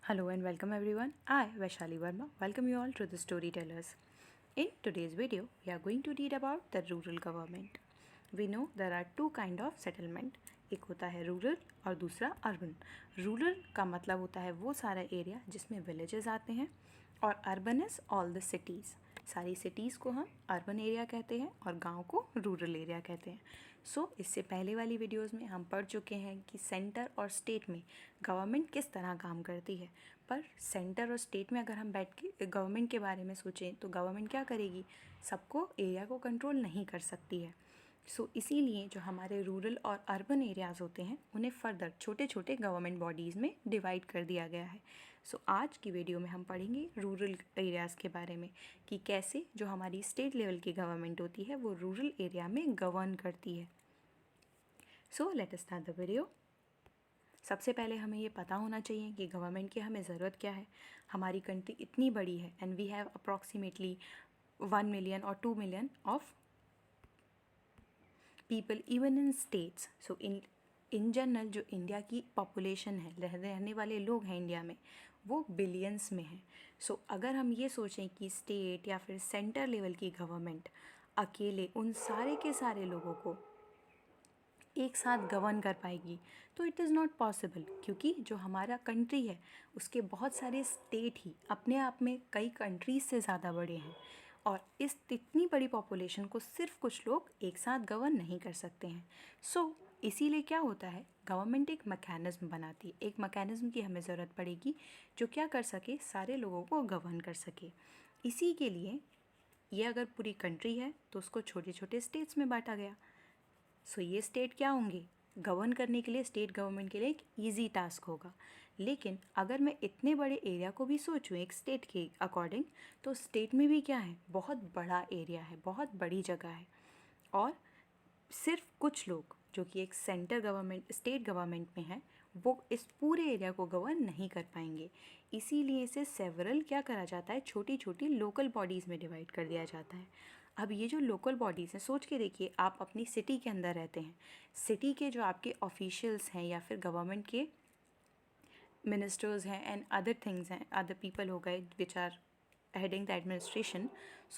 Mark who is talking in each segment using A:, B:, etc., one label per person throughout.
A: Hello and welcome everyone. I, Vaishali Verma, welcome you all to the Storytellers. In today's video, we are going to read about the rural government. We know there are two kind of settlement. एक होता है rural और दूसरा urban. Rural का मतलब होता है वो सारा एरिया जिसमें विलेजेस आते हैं और urban is all the cities. सारी सिटीज़ को हम अर्बन एरिया कहते हैं और गांव को रूरल एरिया कहते हैं. इससे पहले वाली वीडियोस में हम पढ़ चुके हैं कि सेंटर और स्टेट में गवर्नमेंट किस तरह काम करती है. पर सेंटर और स्टेट में अगर हम बैठ के गवर्नमेंट के बारे में सोचें तो गवर्नमेंट क्या करेगी, सबको एरिया को कंट्रोल नहीं कर सकती है. इसीलिए जो हमारे रूरल और अर्बन एरियाज़ होते हैं उन्हें फर्दर छोटे छोटे गवर्नमेंट बॉडीज़ में डिवाइड कर दिया गया है. आज की वीडियो में हम पढ़ेंगे रूरल एरियाज़ के बारे में कि कैसे जो हमारी स्टेट लेवल की गवर्नमेंट होती है वो रूरल एरिया में गवर्न करती है. Let us start the video. सबसे पहले हमें ये पता होना चाहिए कि गवर्नमेंट की हमें ज़रूरत क्या है. हमारी कंट्री इतनी बड़ी है and we have approximately 1 million और 2 million of people even in states. In general जो इंडिया की पॉपुलेशन है, रहने वाले लोग हैं इंडिया में, वो बिलियंस में हैं. अगर हम ये सोचें कि स्टेट या फिर सेंटर लेवल की गवर्नमेंट अकेले उन सारे के सारे लोगों को एक साथ गवर्न कर पाएगी तो इट इज़ नॉट पॉसिबल, क्योंकि जो हमारा कंट्री है उसके बहुत सारे स्टेट ही अपने आप में कई कंट्रीज से ज़्यादा बड़े हैं और इस इतनी बड़ी पॉपुलेशन को सिर्फ कुछ लोग एक साथ गवर्न नहीं कर सकते हैं. इसीलिए क्या होता है, गवर्नमेंट एक मैकेनिज़्म बनाती है. एक मैकेनिज़्म की हमें ज़रूरत पड़ेगी जो क्या कर सके, सारे लोगों को गवर्न कर सके. इसी के लिए ये अगर पूरी कंट्री है तो उसको छोटे छोटे स्टेट्स में बांटा गया. ये स्टेट क्या होंगे, गवर्न करने के लिए स्टेट गवर्नमेंट के लिए एक ईजी टास्क होगा. लेकिन अगर मैं इतने बड़े एरिया को भी सोचूं एक स्टेट के अकॉर्डिंग, तो स्टेट में भी क्या है, बहुत बड़ा एरिया है, बहुत बड़ी जगह है और सिर्फ कुछ लोग जो कि एक सेंटर गवर्नमेंट स्टेट गवर्नमेंट में है वो इस पूरे एरिया को गवर्न नहीं कर पाएंगे. इसीलिए इसे सेवरल क्या करा जाता है, छोटी छोटी लोकल बॉडीज़ में डिवाइड कर दिया जाता है. अब ये जो लोकल बॉडीज़ हैं, सोच के देखिए, आप अपनी सिटी के अंदर रहते हैं. सिटी के जो आपके ऑफिशियल्स हैं या फिर गवर्नमेंट के मिनिस्टर्स हैं एंड अदर थिंग्स हैं, अदर पीपल हो गए which are heading the administration.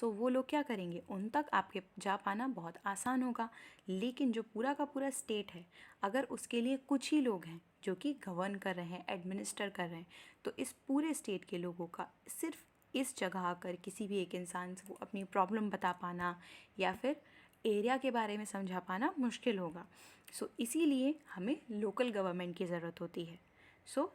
A: वो लोग क्या करेंगे, उन तक आपके जा पाना बहुत आसान होगा. लेकिन जो पूरा का पूरा स्टेट है, अगर उसके लिए कुछ ही लोग हैं जो कि गवर्न कर रहे हैं, एडमिनिस्टर कर रहे हैं, तो इस पूरे स्टेट के लोगों का सिर्फ इस जगह आकर किसी भी एक इंसान से वो अपनी प्रॉब्लम बता पाना या फिर एरिया के बारे में समझा पाना मुश्किल होगा. इसीलिए हमें लोकल गवर्नमेंट की ज़रूरत होती है.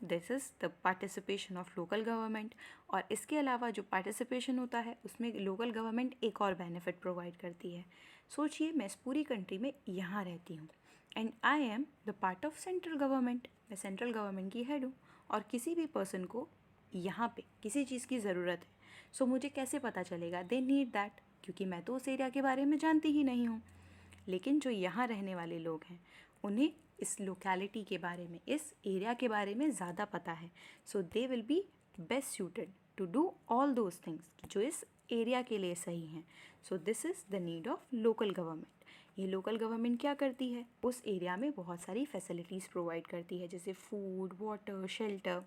A: This is the participation of local government. और इसके अलावा जो पार्टिसिपेशन होता है उसमें लोकल गवर्नमेंट एक और बेनिफिट प्रोवाइड करती है. सोचिए, मैं इस पूरी कंट्री में यहाँ रहती हूँ and I am the part of central government. मैं सेंट्रल गवर्नमेंट की हेड हूँ और किसी भी पर्सन को यहाँ पे किसी चीज़ की ज़रूरत है, मुझे कैसे पता चलेगा, दे नीड दैट, क्योंकि मैं तो उस एरिया के बारे में जानती ही नहीं हूँ. लेकिन जो यहाँ रहने वाले लोग हैं उन्हें इस लोकेलिटी के बारे में, इस एरिया के बारे में ज़्यादा पता है. They will be best suited to do all those things जो इस एरिया के लिए सही हैं. This is the need of local government. ये लोकल गवर्नमेंट क्या करती है, उस एरिया में बहुत सारी फैसिलिटीज़ प्रोवाइड करती है, जैसे food, water, shelter,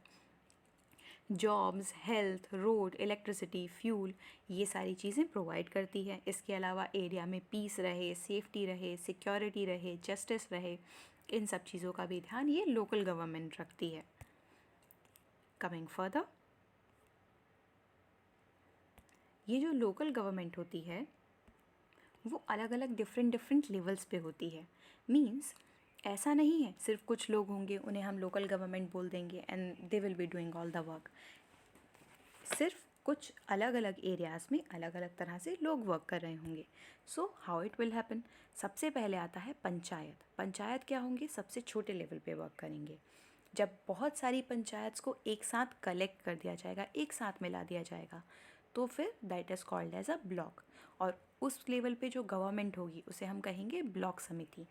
A: jobs, health, road, electricity, fuel, ये सारी चीज़ें प्रोवाइड करती है. इसके अलावा एरिया में पीस रहे, सेफ्टी रहे, सिक्योरिटी रहे, जस्टिस रहे, इन सब चीज़ों का भी ध्यान ये लोकल गवर्नमेंट रखती है. कमिंग फर्दर, ये जो लोकल गवर्नमेंट होती है वो अलग अलग डिफरेंट लेवल्स पे होती है. मीन्स ऐसा नहीं है सिर्फ कुछ लोग होंगे उन्हें हम लोकल गवर्नमेंट बोल देंगे and they will be doing all the work. सिर्फ कुछ अलग अलग एरियाज़ में अलग अलग तरह से लोग वर्क कर रहे होंगे. हाउ इट विल हैपन, सबसे पहले आता है पंचायत. पंचायत क्या होंगे, सबसे छोटे लेवल पे वर्क करेंगे. जब बहुत सारी पंचायत्स को एक साथ कलेक्ट कर दिया जाएगा, एक साथ मिला दिया जाएगा, तो फिर that is called as a block. और उस लेवल पे जो गवर्नमेंट होगी उसे हम कहेंगे ब्लॉक समिति.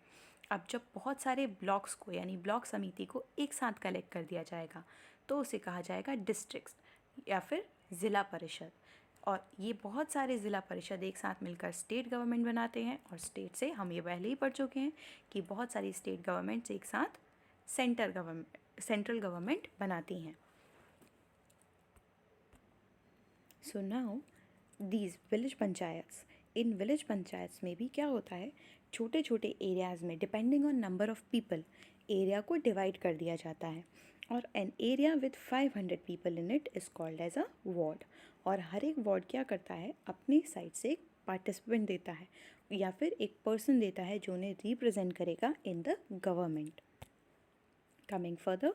A: अब जब बहुत सारे ब्लॉक्स को यानी ब्लॉक समिति को एक साथ कलेक्ट कर दिया जाएगा तो उसे कहा जाएगा डिस्ट्रिक्ट्स या फिर ज़िला परिषद. और ये बहुत सारे ज़िला परिषद एक साथ मिलकर स्टेट गवर्नमेंट बनाते हैं. और स्टेट से हम ये पहले ही पढ़ चुके हैं कि बहुत सारी स्टेट गवर्नमेंट्स एक साथ सेंट्रल गवर्नमेंट बनाती हैं. So now these village panchayats, इन विलेज पंचायत्स में भी क्या होता है, छोटे छोटे एरियाज़ में depending on number of people area को डिवाइड कर दिया जाता है। और an area with 500 people in it is called as a ward. और हर एक वार्ड क्या करता है, अपनी साइड से एक पार्टिसिपेंट देता है या फिर एक पर्सन देता है जो उन्हें रिप्रेजेंट करेगा in the government. Coming further,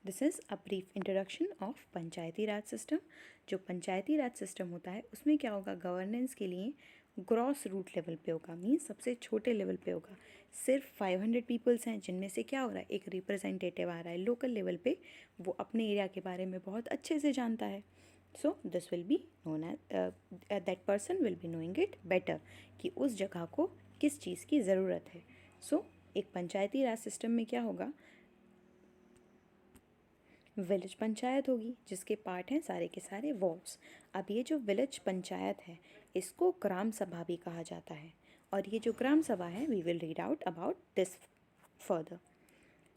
A: this is a brief introduction of Panchayati Raj system. जो पंचायती राज सिस्टम होता है उसमें क्या होगा, गवर्नेंस के लिए ग्रॉस रूट लेवल पे होगा, मीन्स सबसे छोटे लेवल पे होगा। सिर्फ 500 पीपल्स हैं जिनमें से क्या हो रहा है, एक रिप्रेजेंटेटिव आ रहा है लोकल लेवल पे, वो अपने एरिया के बारे में बहुत अच्छे से जानता है। So this will be known as that person will be knowing it better कि उस जगह को किस चीज़ की ज़रूरत है। सो एक पंचायती राज सिस्टम में क्या होगा, विलेज पंचायत होगी जिसके पार्ट हैं सारे के सारे वार्ड्स। अब ये जो विलेज पंचायत है इसको ग्राम सभा भी कहा जाता है। और ये जो ग्राम सभा है, we will read out about this further.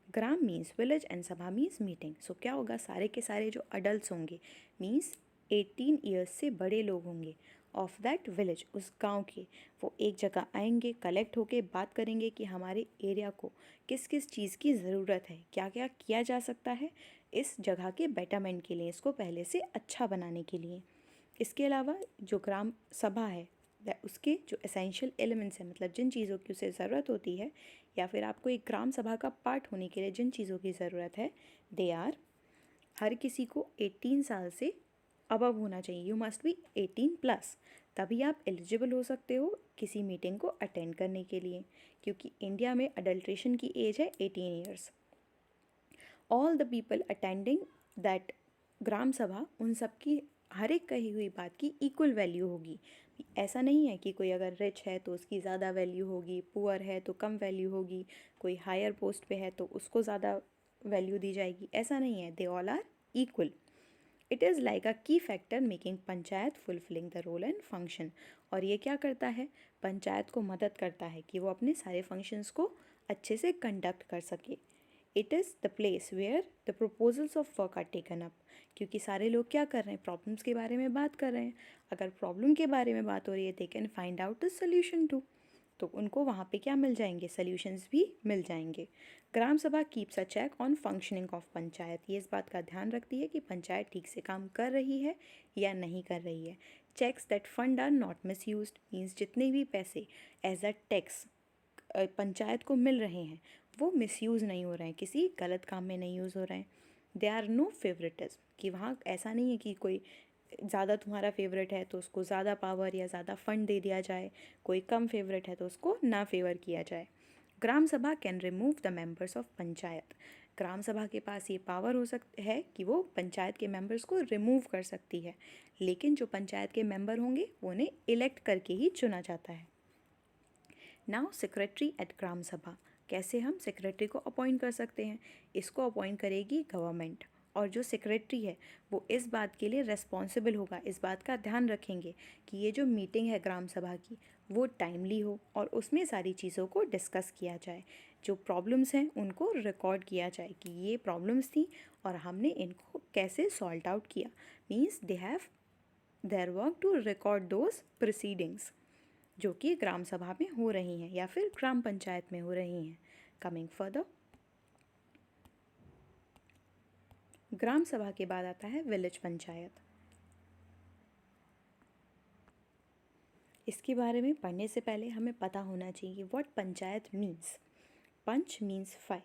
A: Gram means village and sabha means meeting. So क्या होगा, सारे के सारे जो अडल्ट होंगे मीन्स 18 ईयर्स से बड़े लोग होंगे ऑफ दैट विलेज, उस गांव के, वो एक जगह आएंगे, कलेक्ट होके बात करेंगे कि हमारे एरिया को किस किस चीज़ की ज़रूरत है, क्या क्या किया जा सकता है इस जगह के बेटरमेंट के लिए, इसको पहले से अच्छा बनाने के लिए। इसके अलावा जो ग्राम सभा है उसके जो एसेंशियल एलिमेंट्स हैं, मतलब जिन चीज़ों की उसे ज़रूरत होती है या फिर आपको एक ग्राम सभा का पार्ट होने के लिए जिन चीज़ों की ज़रूरत है, दे आर, हर किसी को 18 साल से अबव होना चाहिए, यू मस्ट बी 18 प्लस, तभी आप एलिजिबल हो सकते हो किसी मीटिंग को अटेंड करने के लिए, क्योंकि इंडिया में अडल्ट्रेशन की एज है 18 years. All the people attending that gram sabha, उन सब की हर एक कही हुई बात की इक्वल वैल्यू होगी। ऐसा नहीं है कि कोई अगर रिच है तो उसकी ज़्यादा वैल्यू होगी, पुअर है तो कम वैल्यू होगी, कोई हायर पोस्ट पे है तो उसको ज़्यादा वैल्यू दी जाएगी, ऐसा नहीं है। They all are equal. It is like a key factor making panchayat fulfilling the role and function. और ये क्या करता है, पंचायत को मदद करता है कि वो अपने सारे फंक्शंस को अच्छे से कंडक्ट कर सके। It is the place where the proposals of work are taken up, क्योंकि सारे लोग क्या कर रहे हैं, प्रॉब्लम्स के बारे में बात कर रहे हैं। अगर प्रॉब्लम के बारे में बात हो रही है, they can find out the solution to, तो उनको वहाँ पे क्या मिल जाएंगे, सॉल्यूशंस भी मिल जाएंगे। Gram Sabha keeps a check on functioning of panchayat, ये इस बात का ध्यान रखती है कि पंचायत ठीक से काम कर रही है या नहीं कर रही है। Checks that fund are not misused, means जितने भी पैसे एज अ टैक्स पंचायत को मिल रहे हैं वो मिसयूज़ नहीं हो रहे हैं, किसी गलत काम में नहीं यूज़ हो रहे हैं। दे आर नो फेवरेटिज्म, कि वहाँ ऐसा नहीं है कि कोई ज़्यादा तुम्हारा फेवरेट है तो उसको ज़्यादा पावर या ज़्यादा फंड दे दिया जाए, कोई कम फेवरेट है तो उसको ना फेवर किया जाए। Gram sabha can remove the members of panchayat, gram sabha के पास ये पावर हो सकता है कि वो पंचायत के मेंबर्स को रिमूव कर सकती है, लेकिन जो पंचायत के मेंबर होंगे वो उन्हें इलेक्ट करके ही चुना जाता है। नाउ सेक्रेटरी एट ग्राम सभा, कैसे हम सेक्रेटरी को अपॉइंट कर सकते हैं, इसको अपॉइंट करेगी गवर्नमेंट। और जो सेक्रेटरी है वो इस बात के लिए रेस्पॉन्सिबल होगा, इस बात का ध्यान रखेंगे कि ये जो मीटिंग है ग्राम सभा की वो टाइमली हो और उसमें सारी चीज़ों को डिस्कस किया जाए, जो प्रॉब्लम्स हैं उनको रिकॉर्ड किया जाए कि ये प्रॉब्लम्स थी और हमने इनको कैसे सॉल्ट आउट किया, means they have their work to record those proceedings जो कि ग्राम सभा में हो रही हैं या फिर ग्राम पंचायत में हो रही हैं। कमिंग फर्दर, ग्राम सभा के बाद आता है विलेज पंचायत। इसके बारे में पढ़ने से पहले हमें पता होना चाहिए what panchayat means. Panch means 5।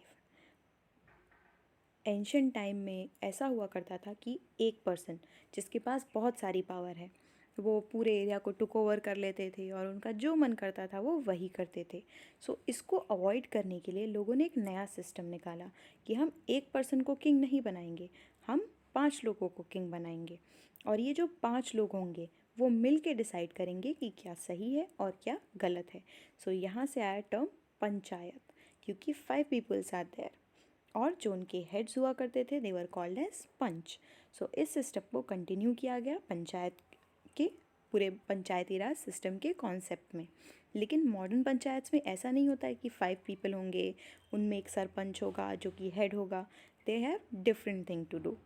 A: Ancient time में ऐसा हुआ करता था कि एक पर्सन जिसके पास बहुत सारी पावर है वो पूरे एरिया को टुक ओवर कर लेते थे और उनका जो मन करता था वो वही करते थे। सो इसको अवॉइड करने के लिए लोगों ने एक नया सिस्टम निकाला कि हम एक पर्सन को किंग नहीं बनाएंगे, हम 5 लोगों को किंग बनाएंगे। और ये जो 5 लोग होंगे वो मिल के डिसाइड करेंगे कि क्या सही है और क्या गलत है। सो यहाँ से आया टर्म पंचायत, क्योंकि 5 पीपल्स आर देयर और जो उनके हेड्स हुआ करते थे दे वर कॉल्ड एज पंच। सो इस सिस्टम को कंटिन्यू किया गया पंचायत के पूरे पंचायती राज सिस्टम के कॉन्सेप्ट में। लेकिन मॉडर्न पंचायत में ऐसा नहीं होता है कि 5 पीपल होंगे, उनमें एक सरपंच होगा जो कि हेड होगा. They have different thing to do.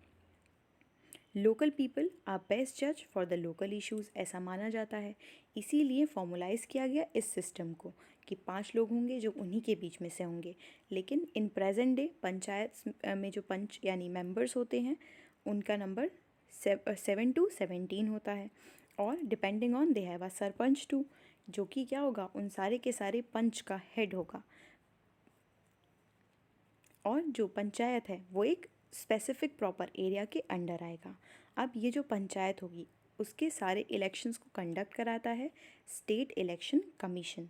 A: Local people are best जज फॉर द लोकल इश्यूज़, ऐसा माना जाता है. इसीलिए फॉर्मुलाइज किया गया इस सिस्टम को कि 5 लोग होंगे जो उन्हीं के बीच में से होंगे. लेकिन इन प्रेजेंट डे पंचायत में जो पंच यानी मेंबर्स होते हैं उनका नंबर 7 to 17 होता है. और depending on they have a sarpanch too, जो कि क्या होगा, उन सारे के सारे पंच का हेड होगा. और जो पंचायत है वो एक स्पेसिफिक प्रॉपर एरिया के अंडर आएगा. अब ये जो पंचायत होगी उसके सारे इलेक्शंस को कंडक्ट कराता है state election commission.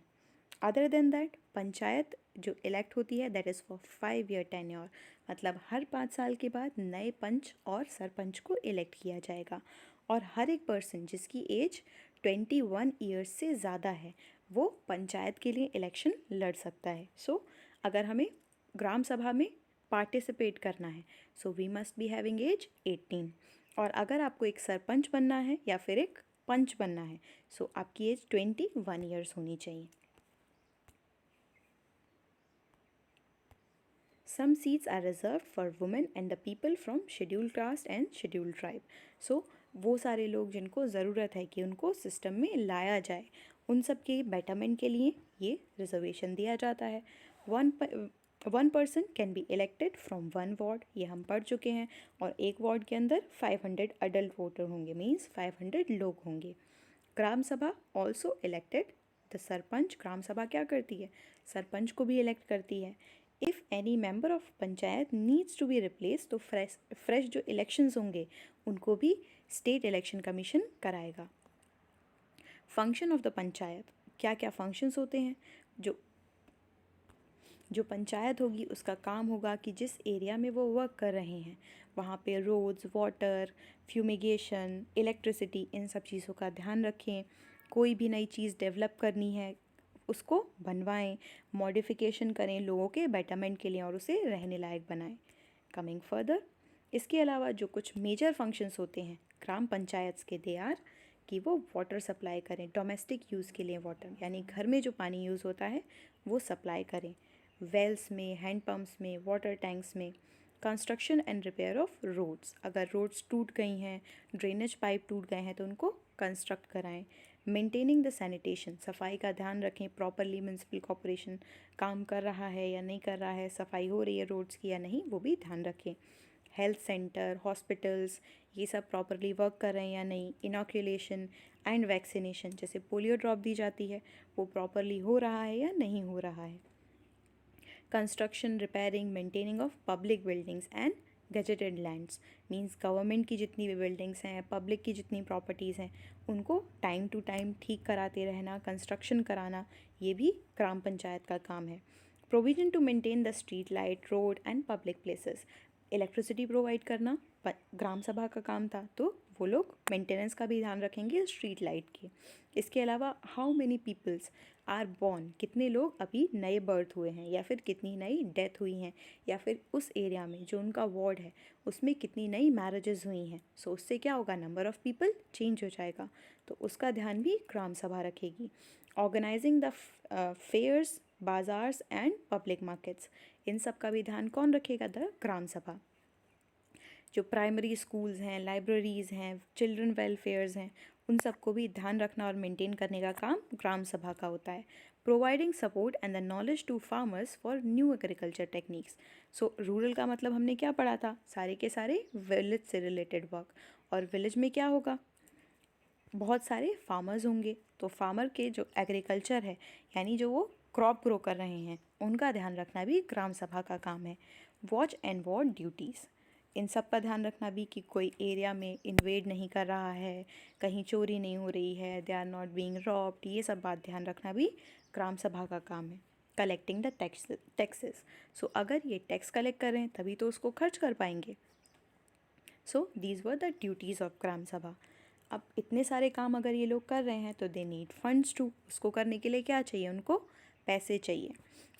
A: Other than that panchayat जो इलेक्ट होती है that is for 5 year tenure, मतलब हर 5 साल के बाद नए पंच और सरपंच को इलेक्ट किया जाएगा. और हर एक पर्सन जिसकी एज 21 ईयर्स से ज़्यादा है वो पंचायत के लिए इलेक्शन लड़ सकता है. सो अगर हमें ग्राम सभा में पार्टिसिपेट करना है so we must be having age 18. और अगर आपको एक सरपंच बनना है या फिर एक पंच बनना है सो आपकी एज 21 ईयर्स होनी चाहिए. Some seats are reserved for women and the people from scheduled caste and scheduled tribe. So वो सारे लोग जिनको ज़रूरत है कि उनको सिस्टम में लाया जाए उन सब के बेटरमेंट के लिए ये रिजर्वेशन दिया जाता है. One person can be elected from one ward, ये हम पढ़ चुके हैं. और एक वार्ड के अंदर 500 अडल्ट वोटर होंगे, मीन्स 500 लोग होंगे. ग्राम सभा ऑल्सो इलेक्टेड द सरपंच. ग्राम सभा क्या करती है, सरपंच को भी इलेक्ट करती है. If any member of panchayat needs to be replace, तो फ्रेश जो इलेक्शंस होंगे उनको भी स्टेट इलेक्शन कमीशन कराएगा. फंक्शन ऑफ द पंचायत, क्या क्या फंक्शंस होते हैं. जो पंचायत होगी उसका काम होगा कि जिस एरिया में वो वर्क कर रहे हैं वहाँ पे रोड्स, वाटर, फ्यूमिगेशन, इलेक्ट्रिसिटी, इन सब चीज़ों का ध्यान रखें. कोई भी नई चीज़ डेवलप करनी है उसको बनवाएं, मॉडिफिकेशन करें लोगों के बेटरमेंट के लिए और उसे रहने लायक बनाएं. कमिंग फर्दर, इसके अलावा जो कुछ मेजर फंक्शंस होते हैं ग्राम पंचायत के, दे आर कि वो वाटर सप्लाई करें, डोमेस्टिक यूज़ के लिए वाटर यानी घर में जो पानी यूज़ होता है वो सप्लाई करें. वेल्स में, हैंड पम्प्स में, वाटर टैंक्स में. Construction and repair of roads, अगर रोड्स टूट गई हैं, ड्रेनेज पाइप टूट गए हैं तो उनको कंस्ट्रक्ट कराएं. मेंटेनिंग द सैनिटेशन, सफाई का ध्यान रखें, प्रॉपरली म्यूनसिपल कॉरपोरेशन काम कर रहा है या नहीं कर रहा है, सफाई हो रही है रोड्स की या नहीं, वो भी ध्यान रखें. हेल्थ सेंटर, हॉस्पिटल्स, ये सब प्रॉपरली वर्क कर रहे हैं या नहीं. इनॉक्यूलेशन एंड वैक्सीनेशन, जैसे पोलियो ड्रॉप दी जाती है वो प्रॉपरली हो रहा है या नहीं हो रहा है. Construction, repairing, maintaining of public buildings and gazetted lands, means government की जितनी भी बिल्डिंग्स हैं, पब्लिक की जितनी प्रॉपर्टीज़ हैं उनको टाइम टू टाइम ठीक कराते रहना, कंस्ट्रक्शन कराना, ये भी ग्राम पंचायत का काम है. Provision to maintain the street light, road and public places, electricity provide करना ग्राम सभा का काम था तो वो लोग मेंटेनेंस का भी ध्यान रखेंगे स्ट्रीट लाइट के. इसके अलावा how many peoples are born, कितने लोग अभी नए बर्थ हुए हैं या फिर कितनी नई डेथ हुई हैं, या फिर उस एरिया में जो उनका वार्ड है उसमें कितनी नई मैरिजेस हुई हैं. सो उससे क्या होगा, नंबर ऑफ़ पीपल चेंज हो जाएगा, तो उसका ध्यान भी ग्राम सभा रखेगी. Organising the fairs, bazaars and public markets, इन सब का भी ध्यान कौन रखेगा, द ग्राम सभा. जो प्राइमरी स्कूल्स हैं, लाइब्रेरीज़ हैं, चिल्ड्रन वेलफेयर्स हैं, उन सबको भी ध्यान रखना और मेंटेन करने का काम ग्राम सभा का होता है. Providing support and the knowledge to farmers for new agriculture techniques. So rural का मतलब हमने क्या पढ़ा था, सारे के सारे विलेज से रिलेटेड वर्क. और विलेज में क्या होगा, बहुत सारे फार्मर्स होंगे, तो फार्मर के जो एग्रीकल्चर है यानी जो वो क्रॉप ग्रो कर रहे हैं उनका ध्यान रखना भी ग्राम सभा का काम है. वॉच एंड वार्ड ड्यूटीज़, इन सब का ध्यान रखना भी कि कोई एरिया में इन्वेड नहीं कर रहा है, कहीं चोरी नहीं हो रही है, they are not being robbed, ये सब बात ध्यान रखना भी ग्राम सभा का काम है. कलेक्टिंग द टैक्सेस, सो अगर ये टैक्स कलेक्ट कर रहे हैं तभी तो उसको खर्च कर पाएंगे. So these were the duties of gram sabha. अब इतने सारे काम अगर ये लोग कर रहे हैं तो दे नीड फंड्स टू, उसको करने के लिए क्या चाहिए, उनको पैसे चाहिए.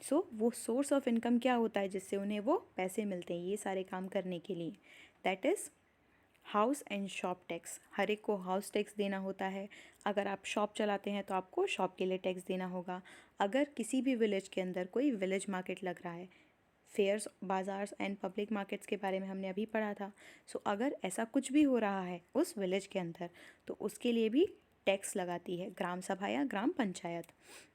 A: सो वो सोर्स ऑफ इनकम क्या होता है जिससे उन्हें वो पैसे मिलते हैं ये सारे काम करने के लिए, that is house and shop tax, हर एक को हाउस टैक्स देना होता है। अगर आप शॉप चलाते हैं तो आपको शॉप के लिए टैक्स देना होगा। अगर किसी भी विलेज के अंदर कोई विलेज मार्केट लग रहा है, fears, bazaars and public markets के बारे में हमने अभी पढ़ा था, सो अगर ऐसा कुछ भी हो रहा है उस विलेज के अंदर तो उसके लिए भी टैक्स लगाती है ग्राम सभा या ग्राम पंचायत।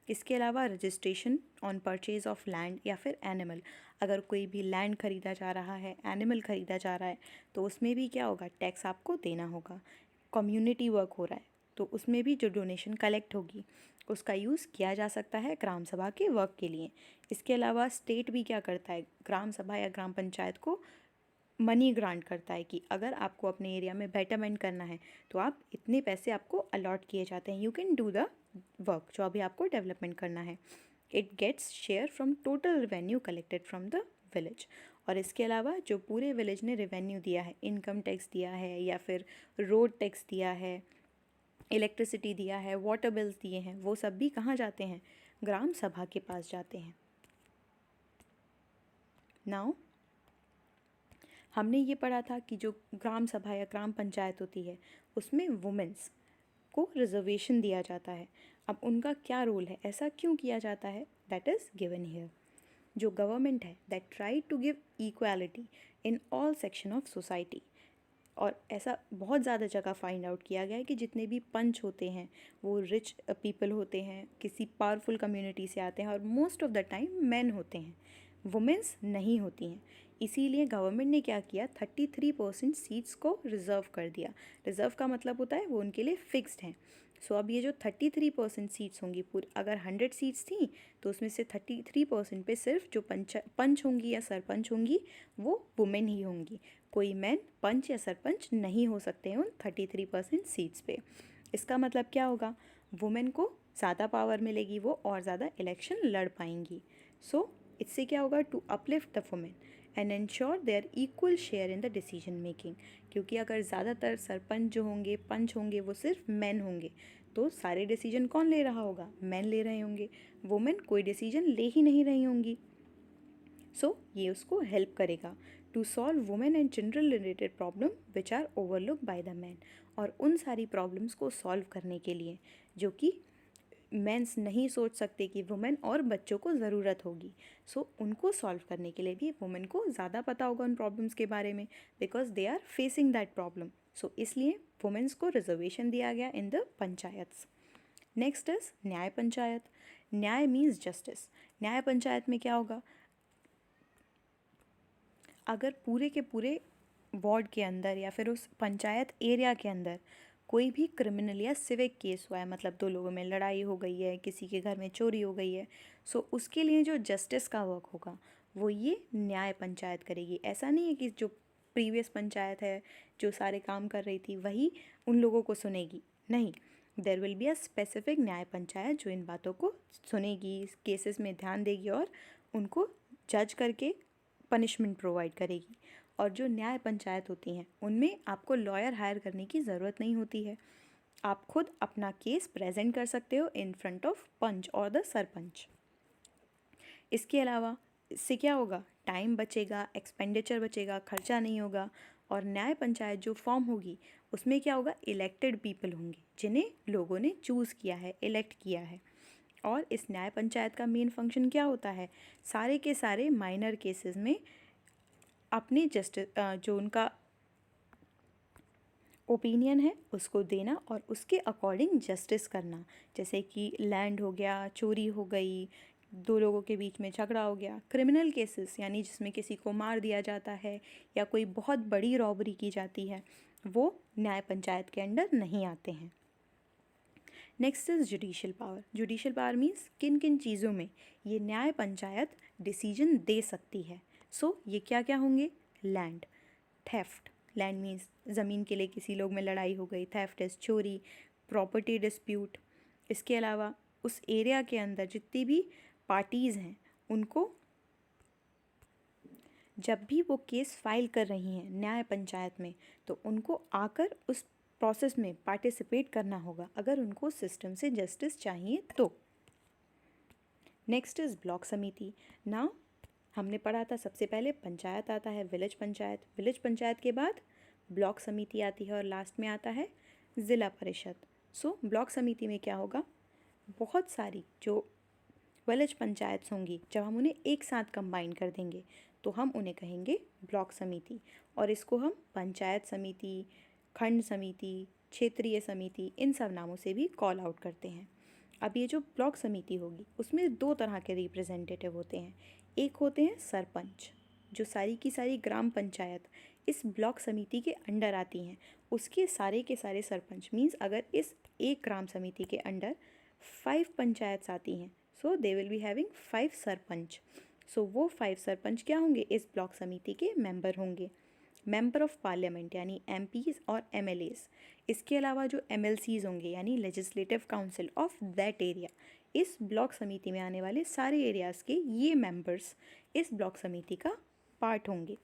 A: इसके अलावा registration on purchase of land या फिर एनिमल, अगर कोई भी लैंड खरीदा जा रहा है, एनिमल खरीदा जा रहा है, तो उसमें भी क्या होगा, टैक्स आपको देना होगा। कम्युनिटी वर्क हो रहा है तो उसमें भी जो डोनेशन कलेक्ट होगी उसका यूज़ किया जा सकता है ग्राम सभा के वर्क के लिए। इसके अलावा स्टेट भी क्या करता है, ग्राम सभा या ग्राम पंचायत को मनी ग्रांट करता है कि अगर आपको अपने एरिया में बेटरमेंट करना है तो आप इतने पैसे आपको अलॉट किए जाते हैं, you can do the work, जो अभी आपको डेवलपमेंट करना है। It gets share from total revenue collected from the village. और इसके अलावा जो पूरे विलेज ने रेवेन्यू दिया है, इनकम टैक्स दिया है या फिर रोड टैक्स दिया है, इलेक्ट्रिसिटी दिया है, वाटर बिल्स दिए हैं, वो सब भी कहाँ जाते हैं, ग्राम सभा के पास जाते हैं। नाउ हमने ये पढ़ा था कि जो ग्राम सभा या ग्राम पंचायत होती है उसमें वुमेन्स को रिजर्वेशन दिया जाता है। अब उनका क्या रोल है, ऐसा क्यों किया जाता है, दैट इज़ गिवन हियर। जो गवर्नमेंट है that try to give equality in all section of society, और ऐसा बहुत ज़्यादा जगह फाइंड आउट किया गया है कि जितने भी पंच होते हैं वो रिच पीपल होते हैं, किसी पावरफुल कम्युनिटी से आते हैं और most of the time man होते हैं, वुमेंस नहीं होती हैं। इसीलिए गवर्नमेंट ने क्या किया, 33% सीट्स को रिज़र्व कर दिया। रिज़र्व का मतलब होता है वो उनके लिए फिक्स्ड हैं। सो अब ये जो 33% सीट्स होंगी, पूरी अगर 100 सीट्स थी तो उसमें से 33% पे सिर्फ जो पंच होंगी या सरपंच होंगी वो वुमेन ही होंगी। कोई मैन पंच या सरपंच नहीं हो सकते हैं उन 33% सीट्स पे। इसका मतलब क्या होगा, वुमेन को ज़्यादा पावर मिलेगी, वो और ज़्यादा इलेक्शन लड़ पाएंगी। सो इससे क्या होगा, to uplift the women and ensure their equal share in the decision making. क्योंकि अगर ज़्यादातर सरपंच जो होंगे, पंच होंगे, वो सिर्फ मैन होंगे तो सारे डिसीजन कौन ले रहा होगा, मैन ले रहे होंगे, वुमेन कोई डिसीजन ले ही नहीं रही होंगी। सो ये उसको हेल्प करेगा to solve women and children related problem which are overlook by the man. और उन सारी प्रॉब्लम्स को सॉल्व करने के लिए जो कि मेंस नहीं सोच सकते कि वुमेन और बच्चों को ज़रूरत होगी, सो उनको सॉल्व करने के लिए भी वुमेन को ज़्यादा पता होगा उन प्रॉब्लम्स के बारे में, because they are facing that problem. So इसलिए वुमेन्स को रिजर्वेशन दिया गया in the panchayats. Next is nyaya panchayat. न्याय मीन्स जस्टिस। न्याय पंचायत में क्या होगा, अगर पूरे के पूरे वार्ड के अंदर या फिर उस पंचायत एरिया के अंदर कोई भी क्रिमिनल या सिविक केस हुआ है, मतलब दो लोगों में लड़ाई हो गई है, किसी के घर में चोरी हो गई है, सो उसके लिए जो जस्टिस का वर्क होगा वो ये न्याय पंचायत करेगी। ऐसा नहीं है कि जो प्रीवियस पंचायत है जो सारे काम कर रही थी वही उन लोगों को सुनेगी, नहीं, there will be a specific न्याय पंचायत जो इन बातों को सुनेगी, केसेस में ध्यान देगी और उनको जज करके पनिशमेंट प्रोवाइड करेगी। और जो न्याय पंचायत होती हैं उनमें आपको लॉयर हायर करने की ज़रूरत नहीं होती है, आप खुद अपना केस प्रेजेंट कर सकते हो इन फ्रंट ऑफ पंच और द सरपंच। इसके अलावा इससे क्या होगा, टाइम बचेगा, एक्सपेंडिचर बचेगा, खर्चा नहीं होगा। और न्याय पंचायत जो फॉर्म होगी उसमें क्या होगा, इलेक्टेड पीपल होंगे जिन्हें लोगों ने चूज़ किया है, इलेक्ट किया है। और इस न्याय पंचायत का मेन फंक्शन क्या होता है, सारे के सारे माइनर केसेस में अपने जस्टिस जो उनका ओपिनियन है उसको देना और उसके अकॉर्डिंग जस्टिस करना। जैसे कि लैंड हो गया, चोरी हो गई, दो लोगों के बीच में झगड़ा हो गया, क्रिमिनल केसेस यानी जिसमें किसी को मार दिया जाता है या कोई बहुत बड़ी रॉबरी की जाती है, वो न्याय पंचायत के अंडर नहीं आते हैं। Next is judicial power. Judicial power means किन किन चीज़ों में ये न्याय पंचायत डिसीजन दे सकती है। सो ये क्या क्या होंगे, लैंड, थेफ्ट, लैंड मीन्स ज़मीन के लिए किसी लोग में लड़ाई हो गई, थेफ्ट इज चोरी, प्रॉपर्टी डिस्प्यूट। इसके अलावा उस एरिया के अंदर जितनी भी पार्टीज़ हैं उनको जब भी वो केस फाइल कर रही हैं न्याय पंचायत में तो उनको आकर उस प्रोसेस में पार्टिसिपेट करना होगा अगर उनको सिस्टम से जस्टिस चाहिए तो। नेक्स्ट इज़ ब्लॉक समिति। ना हमने पढ़ा था सबसे पहले पंचायत आता है, विलेज पंचायत, विलेज पंचायत के बाद ब्लॉक समिति आती है और लास्ट में आता है ज़िला परिषद। सो ब्लॉक समिति में क्या होगा, बहुत सारी जो विलेज पंचायत होंगी, जब हम उन्हें एक साथ कंबाइन कर देंगे तो हम उन्हें कहेंगे ब्लॉक समिति, और इसको हम पंचायत समिति, खंड समिति, क्षेत्रीय समिति, इन सब नामों से भी कॉल आउट करते हैं। अब ये जो ब्लॉक समिति होगी उसमें दो तरह के रिप्रेजेंटेटिव होते हैं। एक होते हैं सरपंच, जो सारी की सारी ग्राम पंचायत इस ब्लॉक समिति के अंडर आती हैं, उसके सारे के सारे सरपंच, मीन्स अगर इस एक ग्राम समिति के अंडर 5 पंचायत आती हैं, so they will be having 5 sarpanch. So वो 5 सरपंच क्या होंगे, इस ब्लॉक समिति के मेंबर होंगे, मेंबर ऑफ पार्लियामेंट यानी एमपीज और एमएलएज। इसके अलावा जो एमएलसीज होंगे यानी legislative council of that area, इस ब्लॉक समिति में आने वाले सारे एरियाज़ के ये मेंबर्स इस ब्लॉक समिति का पार्ट होंगे।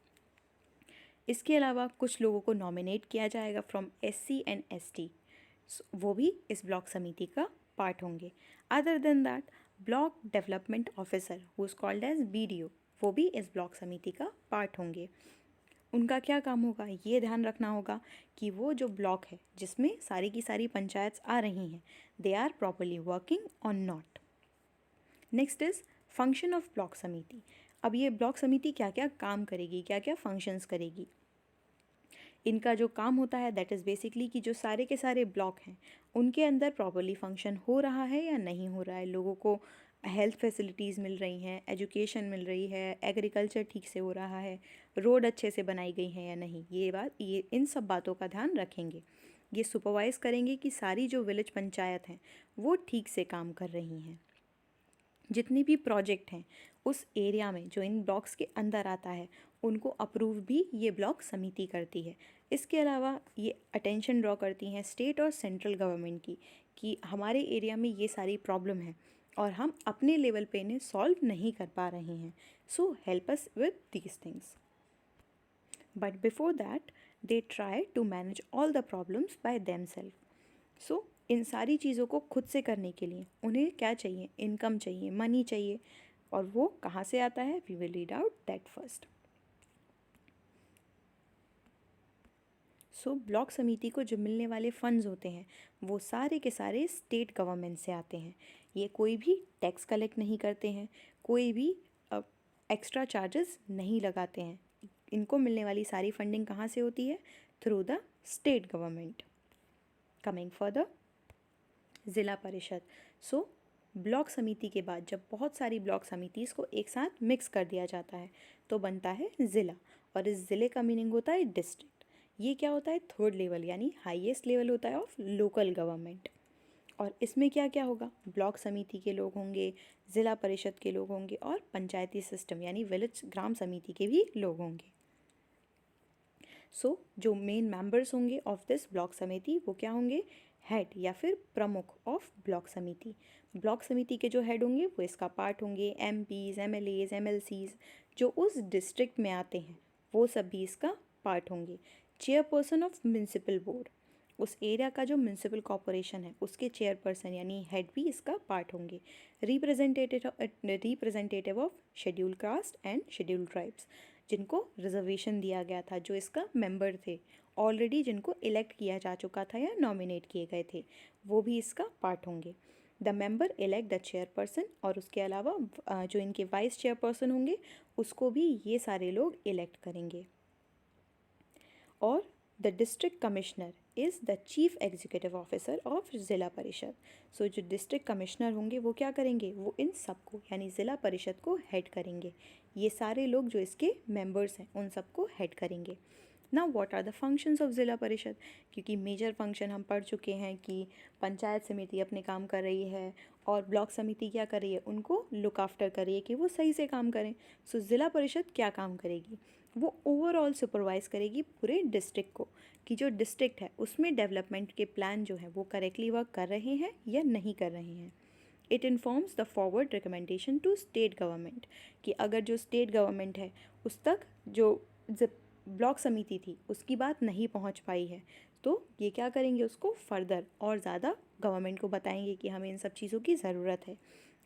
A: इसके अलावा कुछ लोगों को नॉमिनेट किया जाएगा फ्रॉम एससी एंड एसटी, वो भी इस ब्लॉक समिति का पार्ट होंगे। Other than that, block development officer who is called as BDO, वो भी इस ब्लॉक समिति का पार्ट होंगे। उनका क्या काम होगा, ये ध्यान रखना होगा कि वो जो ब्लॉक है जिसमें सारी की सारी पंचायत आ रही हैं, दे आर प्रॉपरली वर्किंग और not. Next is function of block समिति। अब ये ब्लॉक समिति क्या क्या काम करेगी, क्या क्या फंक्शंस करेगी। इनका जो काम होता है दैट इज़ बेसिकली कि जो सारे के सारे ब्लॉक हैं उनके अंदर प्रॉपरली फंक्शन हो रहा है या नहीं हो रहा है, लोगों को हेल्थ फैसिलिटीज़ मिल रही हैं, एजुकेशन मिल रही है, एग्रीकल्चर ठीक से हो रहा है, रोड अच्छे से बनाई गई हैं या नहीं, ये इन सब बातों का ध्यान रखेंगे। ये सुपरवाइज़ करेंगे कि सारी जो विलेज पंचायत हैं वो ठीक से काम कर रही हैं। जितने भी प्रोजेक्ट हैं उस एरिया में जो इन ब्लॉक्स के अंदर आता है उनको अप्रूव भी ये ब्लॉक समिति करती है। इसके अलावा ये अटेंशन ड्रॉ करती हैं स्टेट और सेंट्रल गवर्नमेंट की कि हमारे एरिया में ये सारी प्रॉब्लम है और हम अपने लेवल पे इन्हें सॉल्व नहीं कर पा रहे हैं, so help us with these things. But before that they try to manage all the problems by themself. So इन सारी चीज़ों को खुद से करने के लिए उन्हें क्या चाहिए, इनकम चाहिए, मनी चाहिए, और वो कहाँ से आता है, we will read out that first. So block samiti को जो मिलने वाले फंड्स होते हैं वो सारे के सारे स्टेट गवर्नमेंट से आते हैं। ये कोई भी टैक्स कलेक्ट नहीं करते हैं, कोई भी एक्स्ट्रा चार्जेस नहीं लगाते हैं। इनको मिलने वाली सारी फंडिंग कहाँ से होती है, through the state government. Coming further, ज़िला परिषद। सो ब्लॉक समिति के बाद जब बहुत सारी ब्लॉक समितिज़ को एक साथ मिक्स कर दिया जाता है तो बनता है ज़िला, और इस ज़िले का मीनिंग होता है डिस्ट्रिक्ट। ये क्या होता है, थर्ड लेवल यानी हाईएस्ट लेवल होता है ऑफ लोकल गवर्नमेंट। और इसमें क्या क्या होगा, ब्लॉक समिति के लोग होंगे, ज़िला परिषद के लोग होंगे, और पंचायती सिस्टम यानी विलेज ग्राम समिति के भी लोग होंगे। सो जो मेन मेंबर्स होंगे ऑफ दिस ब्लॉक समिति वो क्या होंगे, हेड या फिर प्रमुख ऑफ ब्लॉक समिति। ब्लॉक समिति के जो हेड होंगे वो इसका पार्ट होंगे, एमपीज, एमएलएज, एमएलसीज जो उस डिस्ट्रिक्ट में आते हैं वो सब भी इसका पार्ट होंगे। चेयरपर्सन ऑफ म्यूनसिपल बोर्ड, उस एरिया का जो म्यूनसिपल कॉरपोरेशन है उसके चेयरपर्सन यानी हेड भी इसका पार्ट होंगे। Representative of schedule caste and schedule tribes, जिनको रिजर्वेशन दिया गया था, जो इसका मेंबर थे ऑलरेडी, जिनको इलेक्ट किया जा चुका था या नॉमिनेट किए गए थे, वो भी इसका पार्ट होंगे। The member elect the chairperson, और उसके अलावा जो इनके वाइस चेयरपर्सन होंगे उसको भी ये सारे लोग इलेक्ट करेंगे। और the district commissioner is the chief executive officer of Zila परिषद। सो जो डिस्ट्रिक्ट कमिश्नर होंगे वो क्या करेंगे, वो इन सबको यानी ज़िला परिषद को हेड करेंगे। ये सारे लोग जो इसके मेंबर्स हैं उन सबको हेड करेंगे। Now what are the functions of Zila Parishad, क्योंकि मेजर फंक्शन हम पढ़ चुके हैं कि पंचायत समिति अपने काम कर रही है और ब्लॉक समिति क्या कर रही है, उनको लुक आफ्टर कर रही है कि वो सही से काम करें। सो ज़िला परिषद क्या काम करेगी, वो ओवरऑल सुपरवाइज़ करेगी पूरे डिस्ट्रिक्ट को कि जो डिस्ट्रिक्ट है उसमें डेवलपमेंट के प्लान जो है वो करेक्टली वर्क कर रहे हैं या नहीं कर रहे हैं। It informs the forward recommendation to state government, कि अगर जो स्टेट गवर्नमेंट है उस तक जो ब्लॉक समिति थी उसकी बात नहीं पहुंच पाई है तो ये क्या करेंगे, उसको फर्दर और ज़्यादा गवर्नमेंट को बताएंगे कि हमें इन सब चीज़ों की ज़रूरत है।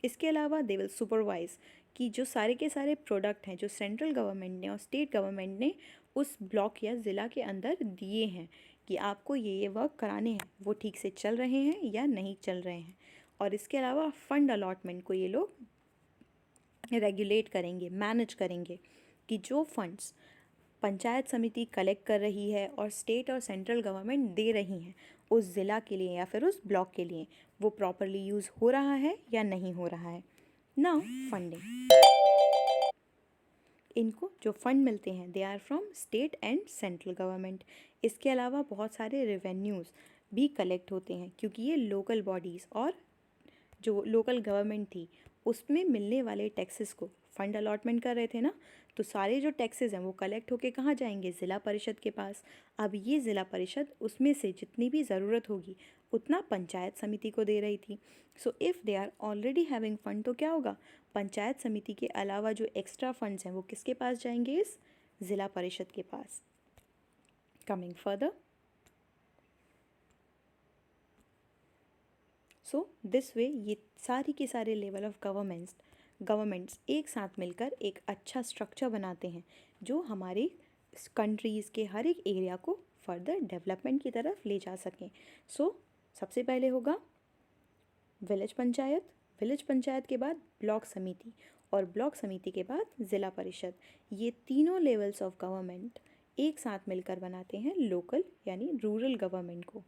A: इसके अलावा दे विल सुपरवाइज़ कि जो सारे के सारे प्रोडक्ट हैं जो सेंट्रल गवर्नमेंट ने और स्टेट गवर्नमेंट ने उस ब्लॉक या ज़िला के अंदर दिए हैं कि आपको ये वर्क कराने हैं, वो ठीक से चल रहे हैं या नहीं चल रहे हैं। और इसके अलावा फंड अलॉटमेंट को ये लोग रेगुलेट करेंगे, मैनेज करेंगे कि जो फंड्स पंचायत समिति कलेक्ट कर रही है और स्टेट और सेंट्रल गवर्नमेंट दे रही हैं उस ज़िला के लिए या फिर उस ब्लॉक के लिए, वो प्रॉपरली यूज़ हो रहा है या नहीं हो रहा है। नाउ फंडिंग, इनको जो फंड मिलते हैं they are from state and central government. इसके अलावा बहुत सारे रेवेन्यूज़ भी कलेक्ट होते हैं क्योंकि ये लोकल बॉडीज़ और जो लोकल गवर्नमेंट थी उसमें मिलने वाले टैक्सेस को फंड अलॉटमेंट कर रहे थे ना, तो सारे जो टैक्सेस हैं वो कलेक्ट होके कहाँ जाएंगे, ज़िला परिषद के पास। अब ये ज़िला परिषद उसमें से जितनी भी ज़रूरत होगी उतना पंचायत समिति को दे रही थी। So if they are already having fund तो क्या होगा, पंचायत समिति के अलावा जो एक्स्ट्रा फंड्स हैं वो किसके पास जाएंगे, इस ज़िला परिषद के पास। Coming further, so this way ये सारी के सारे लेवल ऑफ गवर्नमेंट्स एक साथ मिलकर एक अच्छा स्ट्रक्चर बनाते हैं जो हमारी कंट्रीज़ के हर एक एरिया को फर्दर डेवलपमेंट की तरफ ले जा सकें। सो सबसे पहले होगा विलेज पंचायत के बाद ब्लॉक समिति और ब्लॉक समिति के बाद ज़िला परिषद। ये तीनों लेवल्स ऑफ गवर्नमेंट एक साथ मिलकर बनाते हैं लोकल यानी रूरल गवर्नमेंट को।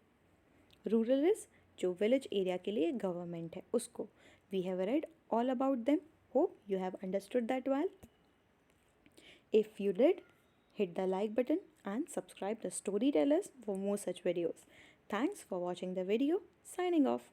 A: रूरल इज़ जो विलेज एरिया के लिए गवर्नमेंट है उसको। We have read all about them, hope you have understood that well. If you did, hit the like button and subscribe the Storytellers for more such videos. Thanks for watching the video. Signing off.